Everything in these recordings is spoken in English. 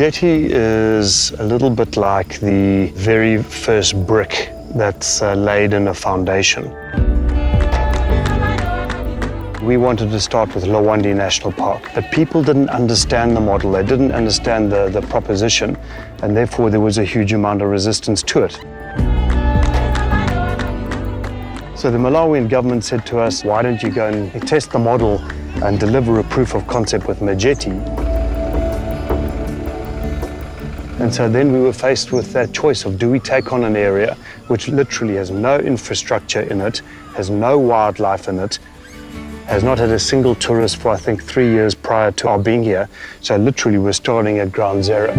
Majete is a little bit like the very first brick that's laid in a foundation. We wanted to start with Lwandi National Park, but people didn't understand the model, they didn't understand the proposition, and therefore there was a huge amount of resistance to it. So the Malawian government said to us, why don't you go and test the model and deliver a proof of concept with Majete? And so then we were faced with that choice of, do we take on an area which literally has no infrastructure in it, has no wildlife in it, has not had a single tourist for, I think, 3 years prior to our being here. So literally we're starting at ground zero.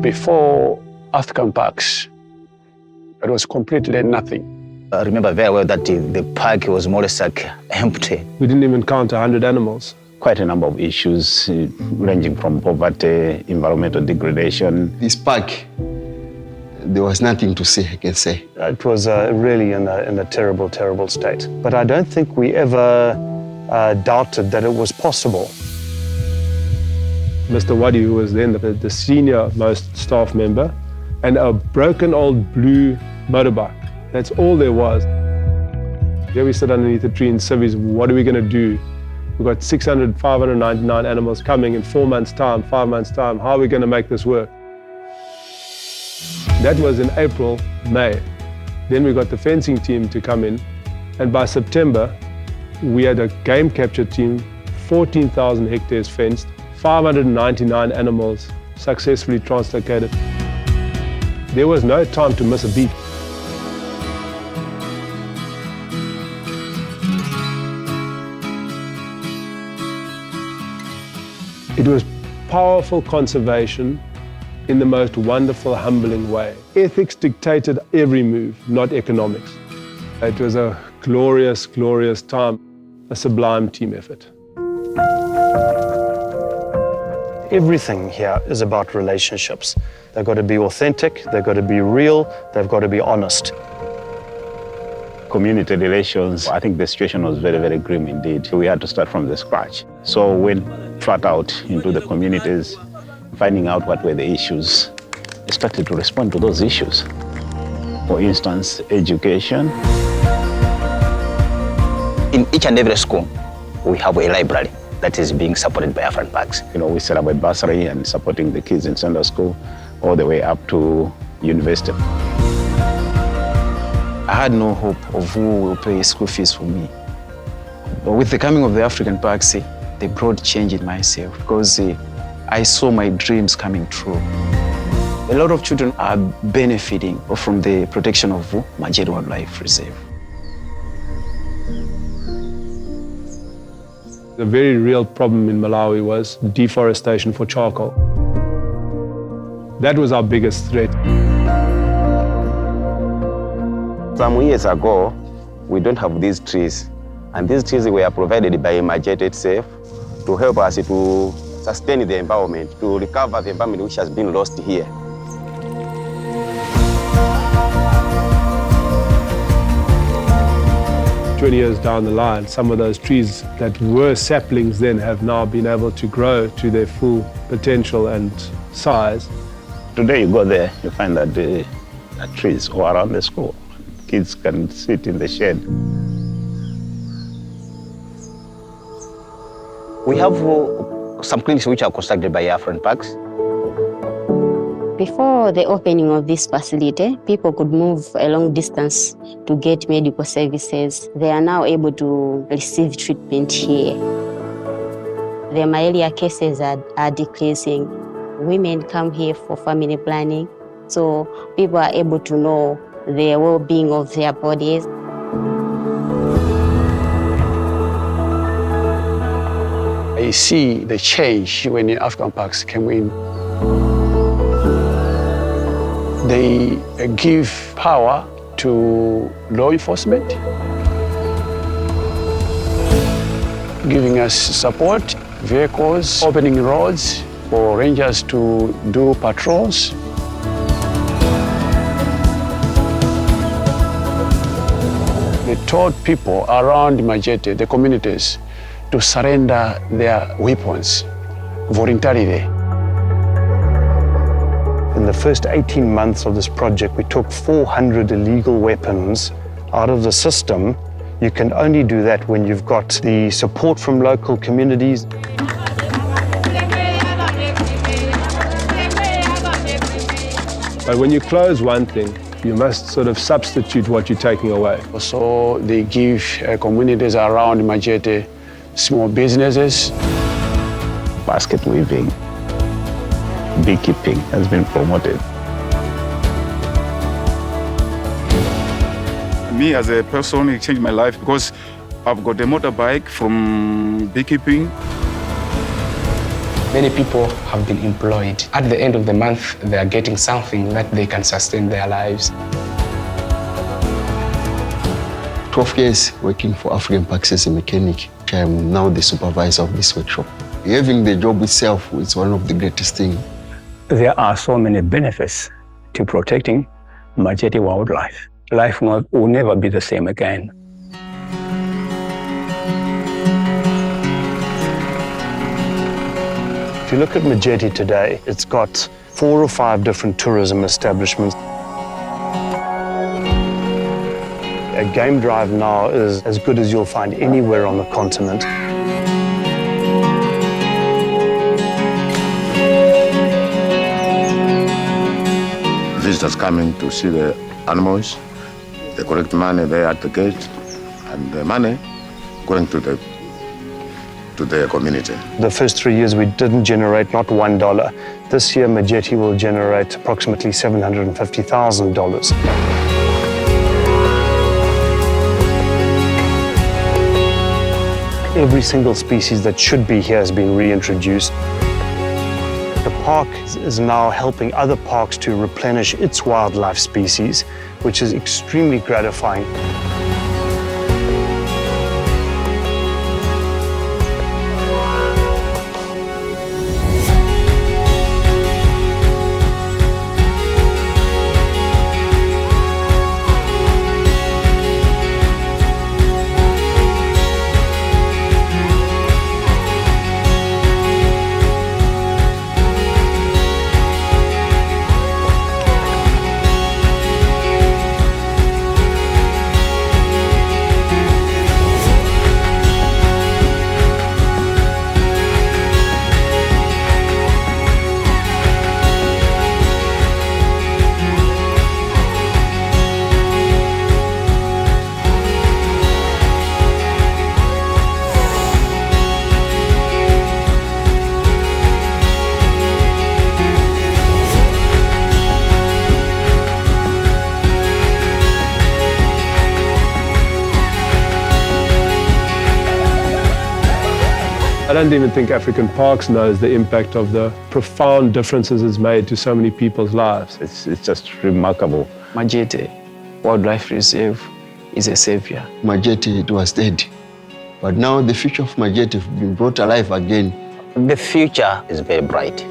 Before African parks, it was completely nothing. I remember very well that the park was more or less like empty. We didn't even count 100 animals. Quite a number of issues ranging from poverty, environmental degradation. This park, there was nothing to say, I can say. It was really in a terrible, terrible state. But I don't think we ever doubted that it was possible. Mr. Wadi, who was then the senior most staff member, and a broken old blue motorbike. That's all there was. Here we sit underneath a tree in civvies. What are we going to do? We've got 599 animals coming in 4 months' time, 5 months' time. How are we going to make this work? That was in April, May. Then we got the fencing team to come in. And by September, we had a game capture team, 14,000 hectares fenced, 599 animals successfully translocated. There was no time to miss a beat. It was powerful conservation in the most wonderful, humbling way. Ethics dictated every move, not economics. It was a glorious, glorious time, a sublime team effort. Everything here is about relationships. They've got to be authentic, they've got to be real, they've got to be honest. Community relations, I think the situation was very, very grim indeed. We had to start from the scratch. So we went flat out into the communities, finding out what were the issues. We started to respond to those issues. For instance, education. In each and every school, we have a library that is being supported by African parks. You know, we set up a bursary and supporting the kids in Sunday school all the way up to university. I had no hope of who will pay school fees for me. But with the coming of the African parks, they brought change in myself because I saw my dreams coming true. A lot of children are benefiting from the protection of Majete Wildlife Reserve. The very real problem in Malawi was deforestation for charcoal. That was our biggest threat. Some years ago, we don't have these trees. And these trees were provided by Majete itself to help us to sustain the environment, to recover the environment which has been lost here. "20 years down the line, some of those trees that were saplings then have now been able to grow to their full potential and size. Today you go there, you find that the trees all around the school. Kids can sit in the shade. We have some clinics which are constructed by African parks. Before the opening of this facility, people could move a long distance to get medical services. They are now able to receive treatment here. The malaria cases are decreasing. Women come here for family planning, so people are able to know the well-being of their bodies. I see the change when the African parks came in. They give power to law enforcement, giving us support, vehicles, opening roads for rangers to do patrols. They taught people around Majete, the communities, to surrender their weapons voluntarily. In the first 18 months of this project, we took 400 illegal weapons out of the system. You can only do that when you've got the support from local communities. But when you close one thing, you must sort of substitute what you're taking away. So they give communities around Majete small businesses. Basket weaving, beekeeping has been promoted. Me as a person, it changed my life because I've got a motorbike from beekeeping. Many people have been employed. At the end of the month, they are getting something that they can sustain their lives. 12 years working for African Parks as a mechanic. I'm now the supervisor of this workshop. Having the job itself is one of the greatest things. There are so many benefits to protecting Majete wildlife. Life will never be the same again. If you look at Majete today, it's got 4 or 5 different tourism establishments. A game drive now is as good as you'll find anywhere on the continent. Visitors coming to see the animals, the correct money there at the gate, and the money going to the community. The first 3 years we didn't generate not $1. This year Majete will generate approximately $750,000. Every single species that should be here has been reintroduced. The park is now helping other parks to replenish its wildlife species, which is extremely gratifying. I don't even think African Parks knows the impact of the profound differences it's made to so many people's lives. It's just remarkable. Majete Wildlife Reserve is a savior. Majete, it was dead. But now the future of Majete has been brought alive again. The future is very bright.